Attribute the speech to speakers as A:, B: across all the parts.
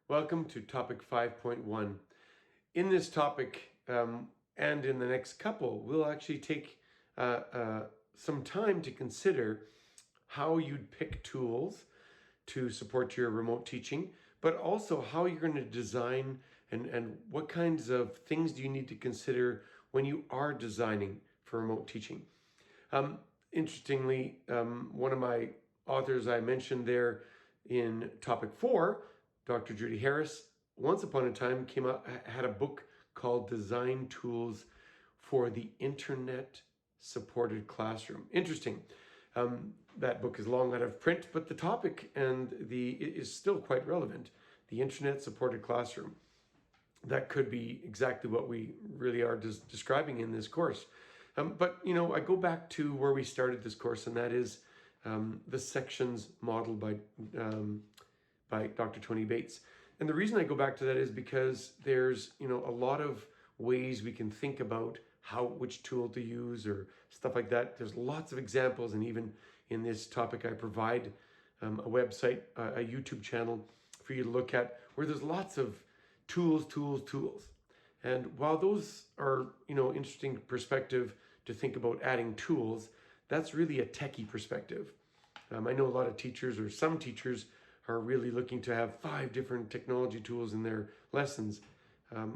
A: Welcome to topic 5.1. In this topic and in the next couple, we'll actually take some time to consider how you'd pick tools to support your remote teaching, but also how you're going to design and what kinds of things do you need to consider when you are designing for remote teaching. Interestingly, one of my authors I mentioned there in topic 4, Dr. Judy Harris, once upon a time had a book called Design Tools for the Internet Supported Classroom. Interesting. That book is long out of print, but the topic is still quite relevant. The Internet Supported Classroom. That could be exactly what we really are describing in this course. But I go back to where we started this course, and that is the sections modeled by Dr. Tony Bates. And the reason I go back to that is because there's a lot of ways we can think about which tool to use or stuff like that. There's lots of examples, and even in this topic I provide a website, a YouTube channel for you to look at, where there's lots of tools. And while those are interesting perspective to think about adding tools, that's really a techie perspective. I know a lot of teachers, or some teachers, are really looking to have 5 different technology tools in their lessons.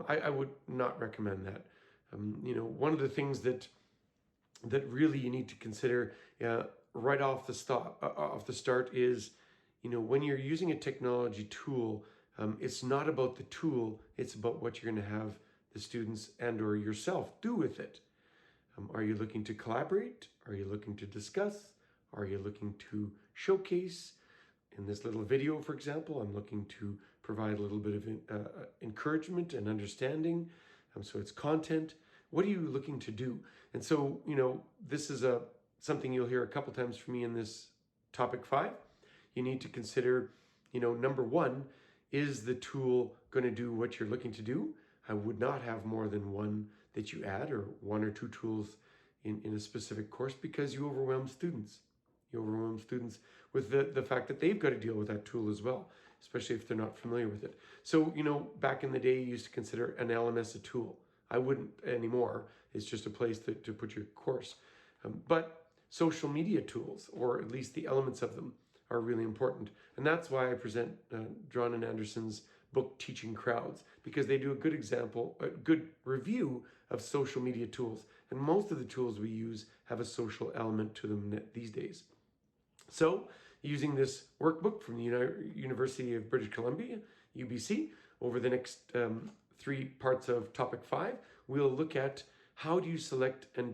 A: I would not recommend that. One of the things that really you need to consider right off the start is, when you're using a technology tool, it's not about the tool, it's about what you're going to have the students and or yourself do with it. Are you looking to collaborate? Are you looking to discuss? Are you looking to showcase? In this little video, for example, I'm looking to provide a little bit of encouragement and understanding. So it's content. What are you looking to do? And so, this is something you'll hear a couple times from me in this topic 5. You need to consider, number 1, is the tool going to do what you're looking to do? I would not have more than one that you add, or 1 or 2 tools in a specific course, because you overwhelm students. You overwhelm students with the fact that they've got to deal with that tool as well, especially if they're not familiar with it. So, back in the day, you used to consider an LMS a tool. I wouldn't anymore. It's just a place to put your course. But social media tools, or at least the elements of them, are really important. And that's why I present John and Anderson's book, Teaching Crowds, because they do a good review of social media tools. And most of the tools we use have a social element to them these days. So, using this workbook from the University of British Columbia, UBC, over the next 3 parts of topic 5, we'll look at how do you select and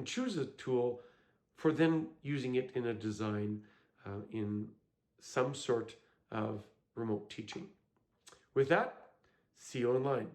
A: choose a tool for then using it in a design in some sort of remote teaching. With that, see you online.